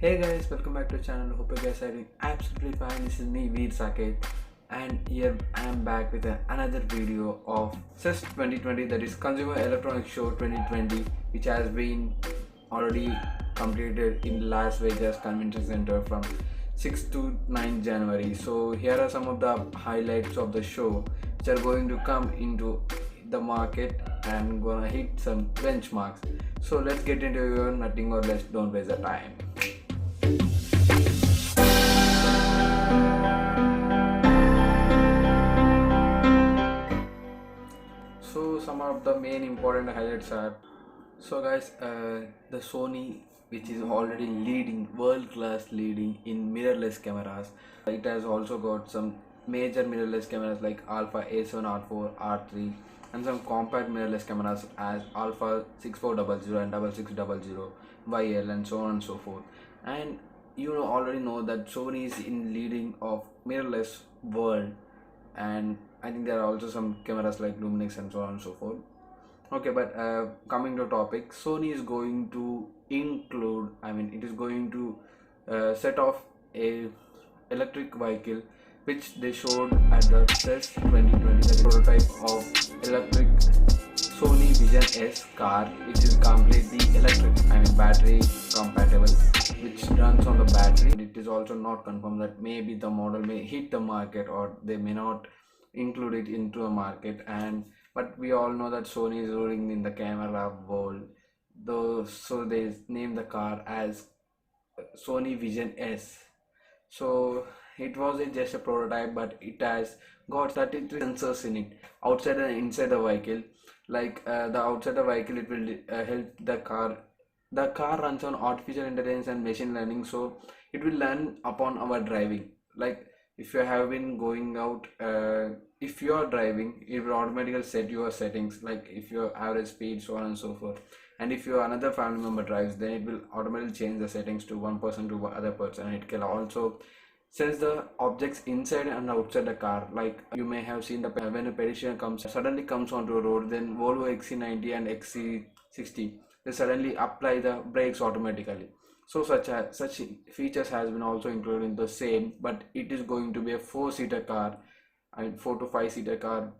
Hey guys, welcome back to the channel. Hope you guys are doing absolutely fine. This is me, Veer Saket, and here I am back with another video of CES 2020, that is Consumer Electronics Show 2020, which has been already completed in Las Vegas Convention Center from 6 to 9 January. So here are some of the highlights of the show which are going to come into the market and gonna hit some benchmarks. So let's get into your nothing or less, don't waste the time. So some of the main important highlights are, the Sony, which is already leading, world class leading in mirrorless cameras. It has also got some major mirrorless cameras like Alpha A7 R4 R3 and some compact mirrorless cameras as Alpha 6400 and 6600 YL and so on and so forth. And already know that Sony is in leading of mirrorless world, and I think there are also some cameras like Luminix and so on and so forth. Okay, but coming to topic, Sony is going to include, it is going to set off a electric vehicle which they showed at the CES 2020, the prototype of electric Sony Vision S car, which is completely electric, battery compatible, which runs on the battery. It is also not confirmed that maybe the model may hit the market or they may not include it into a market. And but we all know that Sony is ruling in the camera world, though, so they name the car as Sony Vision S. So it was just a prototype, but it has got 33 sensors in it, outside and inside the vehicle. Like the outside the vehicle, it will help the car. The car runs on artificial intelligence and machine learning, so it will learn upon our driving. Like if you have been going out, if you are driving, it will automatically set your settings, like if your average speed, so on and so forth. And if your another family member drives, then it will automatically change the settings to one person to other person. And it can also sense the objects inside and outside the car. Like you may have seen the when a pedestrian suddenly comes onto a road, then Volvo XC90 and XC60, they suddenly apply the brakes automatically. So such features has been also included in the same, but it is going to be a 4-seater car, 4 to 5-seater car.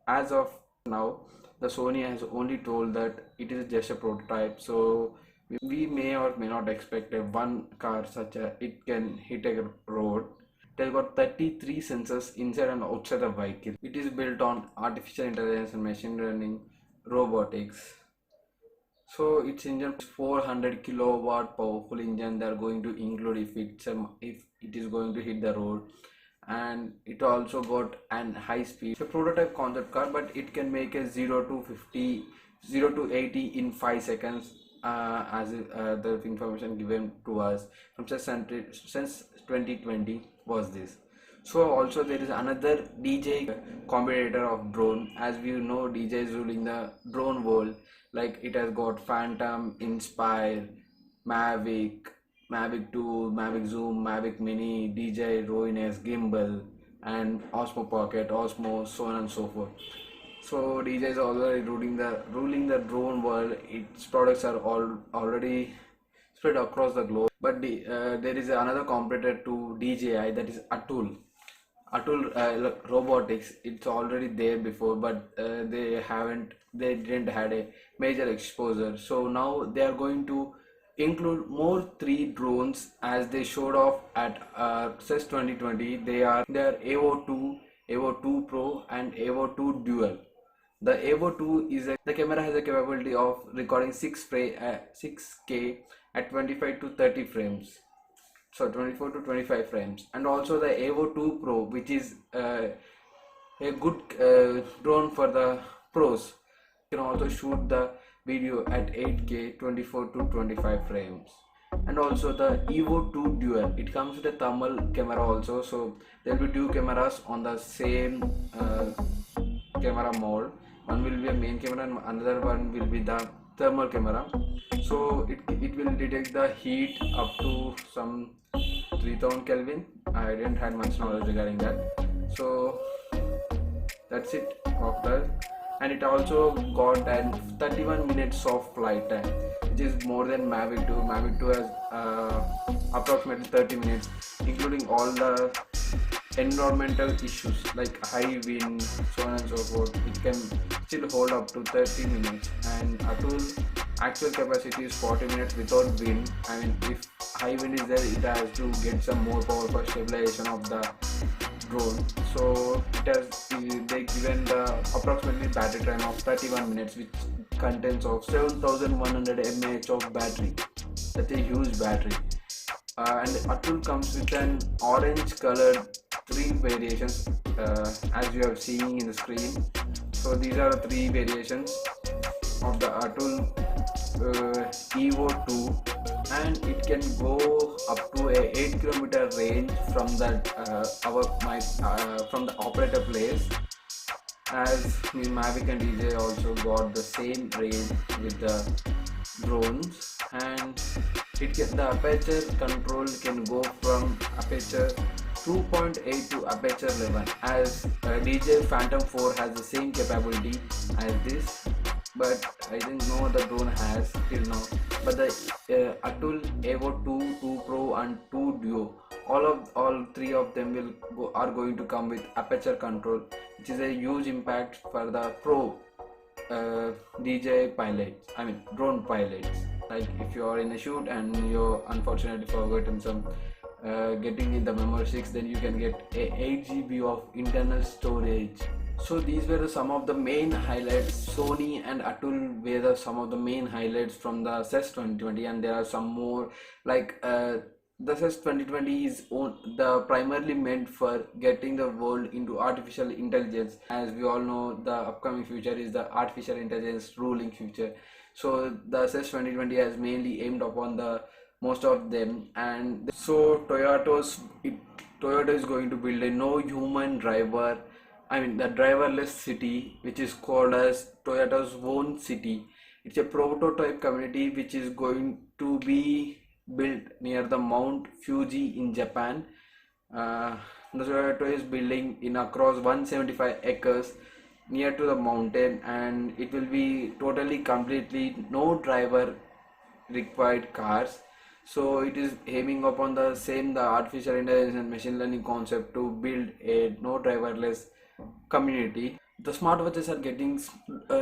As of now, the Sony has only told that it is just a prototype, so we may or may not expect a one car such a it can hit a road. It has got 33 sensors inside and outside the vehicle. It is built on artificial intelligence and machine learning, robotics. So its engine is 400 kilowatt powerful engine they are going to include if it is going to hit the road. And it also got an high speed. It's a prototype concept car, but it can make a 0 to 80 in 5 seconds, as the information given to us from since 2020 was this. So also there is another DJ competitor of drone. As we know, DJ is ruling the drone world. Like it has got Phantom, Inspire, Mavic, Mavic 2, Mavic Zoom, Mavic Mini, DJI Roines, Gimbal, and Osmo Pocket, Osmo, so on and so forth. So DJI is already ruling the drone world. Its products are already spread across the globe. But there is another competitor to DJI, that is AUTEL. Robotics. It's already there before, but they didn't had a major exposure. So now they are going to include more 3 drones as they showed off at CES 2020. They are Evo 2, Evo 2 Pro, and Evo 2 Dual. The Evo 2 the camera has a capability of recording 6K at 25 to 30 frames. So 24 to 25 frames. And also the Evo 2 Pro, which is a good drone for the pros. You can also shoot the video at 8K 24 to 25 frames. And also the Evo 2 Dual, it comes with a thermal camera also, so there will be 2 cameras on the same camera mode. One will be a main camera and another one will be the thermal camera. So it will detect the heat up to some 3000 Kelvin. I didn't have much knowledge regarding that. So that's it of that. And it also got 31 minutes of flight time, which is more than Mavic 2. Mavic 2 has approximately 30 minutes, including all the environmental issues like high wind, so on and so forth. It can still hold up to 30 minutes, and AUTEL actual capacity is 40 minutes without wind. I mean, if high wind is there, it has to get some more power for stabilization of the drone. So it has they given the approximately battery time of 31 minutes, which contains of 7100 mAh of battery. That's a huge battery. And AUTEL comes with an orange colored three variations, as you have seen in the screen. So these are the three variations of the AUTEL Evo 2, and it can go up to a 8 km range from that from the operator place, as the Mavic and DJ also got the same range with the drones. And the aperture control can go from aperture 2.8 to aperture 11, as DJ Phantom 4 has the same capability as this, but I think no other drone has till now. But the AUTEL Evo 2, 2 Pro and 2 Duo, all three of them are going to come with aperture control, which is a huge impact for the pro DJI pilots, I mean drone pilots. Like if you are in a shoot and you unfortunately forgotten some getting in the memory sticks, then you can get a 8 GB of internal storage. So these were some of the main highlights. Sony and AUTEL were some of the main highlights from the CES 2020, and there are some more like the CES 2020 is primarily meant for getting the world into artificial intelligence. As we all know, the upcoming future is the artificial intelligence ruling future. So the CES 2020 has mainly aimed upon the most of them. And so Toyota is going to build a no human driver, I mean the driverless city, which is called as Toyota's own city. It's a prototype community which is going to be built near the Mount Fuji in Japan. The Toyota is building in across 175 acres near to the mountain, and it will be totally completely no driver required cars. So it is aiming upon the artificial intelligence and machine learning concept to build a no driverless community. The smartwatches are getting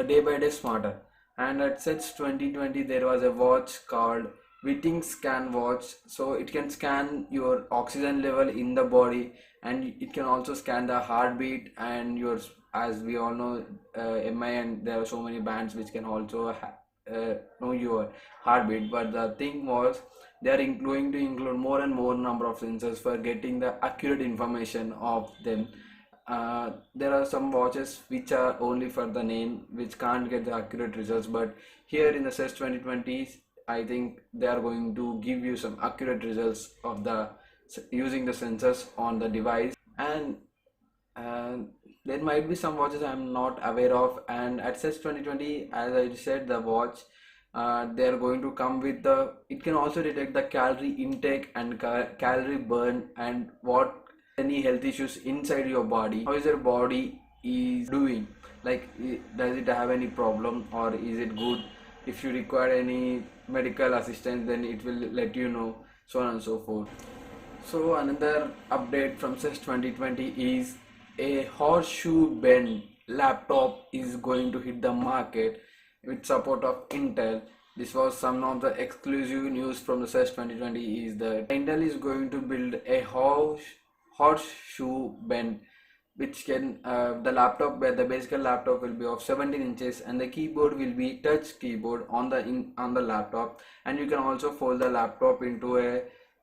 day by day smarter, and at CES 2020 there was a watch called Witting Scan watch. So it can scan your oxygen level in the body, and it can also scan the heartbeat and as we all know, MI, and there are so many bands which can also know your heartbeat. But the thing was, they are going to include more and more number of sensors for getting the accurate information of them. There are some watches which are only for the name, which can't get the accurate results, but here in the CES 2020 I think they are going to give you some accurate results of using the sensors on the device. And there might be some watches I'm not aware of, and at CES 2020, as I said, the watch they are going to come with it can also detect the calorie intake and calorie burn, and what any health issues inside your body, how is your body is doing, like does it have any problem or is it good. If you require any medical assistance, then it will let you know, so on and so forth. So another update from CES 2020 is a horseshoe bend laptop is going to hit the market with support of Intel. This was some of the exclusive news from the CES 2020 is that Intel is going to build a horseshoe bend, which can the laptop, where the basic laptop will be of 17 inches and the keyboard will be touch keyboard on the laptop, and you can also fold the laptop into a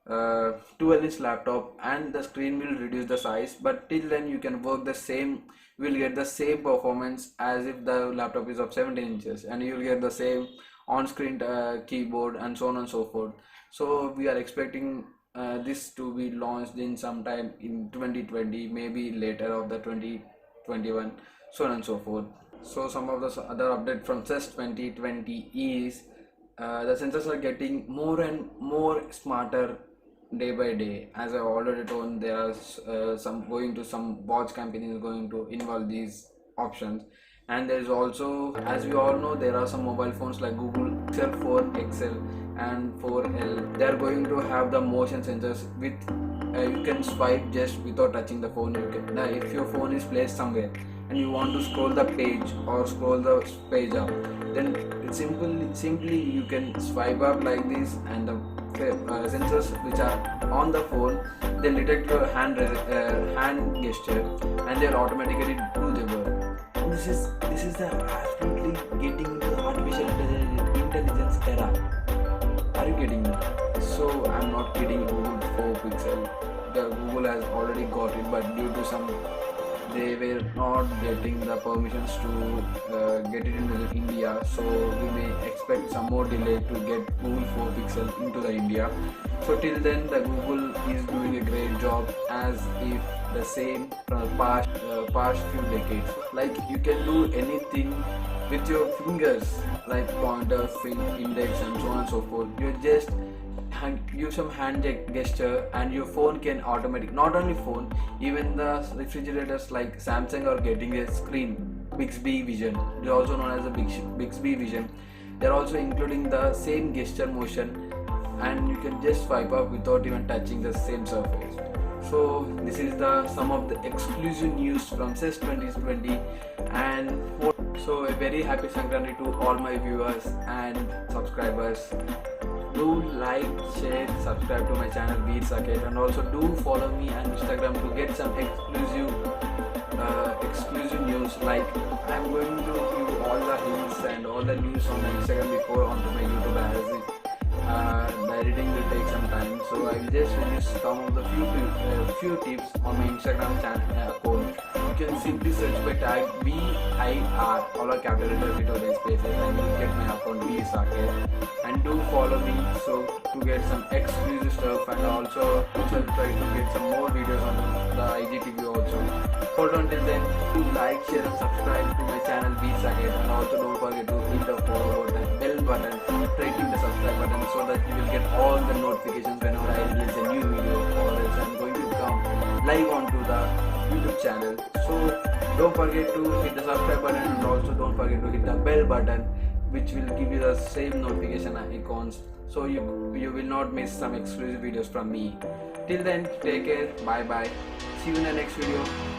12-inch laptop, and the screen will reduce the size, but till then you can work the same, you will get the same performance as if the laptop is of 17 inches, and you will get the same on-screen keyboard and so on and so forth. So we are expecting this to be launched in sometime in 2020, maybe later of the 2021, so on and so forth. So some of the other update from CES 2020 is the sensors are getting more and more smarter day by day. As I already told, there are some watch companies going to involve these options, and there is also, as we all know, there are some mobile phones like Google Pixel 4 XL and 4L, they are going to have the motion sensors with you can swipe just without touching the phone. You can, if your phone is placed somewhere and you want to scroll the page or scroll the page up, then simply you can swipe up like this, and the sensors which are on the phone, they detect your hand gesture and they'll automatically do the work. And this is the absolutely getting into the artificial intelligence era. Are you getting me? So I'm not kidding. Google 4 Pixel, the Google has already got it, but due to some, they were not getting the permissions to get it into India, so we may expect some more delay to get Google 4 Pixel into the India. So till then, the Google is doing a great job, as if the same from past few decades. Like you can do anything with your fingers, like pointer, index, and so on and so forth. You just use some hand gesture and your phone can not only phone, even the refrigerators like Samsung are getting a screen, Bixby Vision. They're also known as the Bixby Vision. They're also including the same gesture motion, and you can just swipe up without even touching the same surface. So this is some of the exclusive news from CES 2020, and so a very happy Sankranti to all my viewers and subscribers. Do like, share, subscribe to my channel Veer Saket, and also do follow me on Instagram to get some exclusive news. Like I'm going to give all the hints and all the news on my Instagram before onto my YouTube, as the editing will take some time. So I will just release some of the few tips on my Instagram channel account. You can simply search by tag VIR, all our capital letters without any spaces, and you will get my account Veer Saket. And do follow me so to get some exclusive stuff, and also try to get some more videos on the IGTV also. Hold on till then, do like, share and subscribe to my channel Veer Saket, and also don't forget to hit the follow button, bell button, try to the subscribe button, so that you will get all the notifications whenever I release a new video, or else I'm going to come live onto the YouTube channel. So don't forget to hit the subscribe button, and also don't forget to hit the bell button, which will give you the same notification icons, so you will not miss some exclusive videos from me. Till then, take care, bye bye, see you in the next video.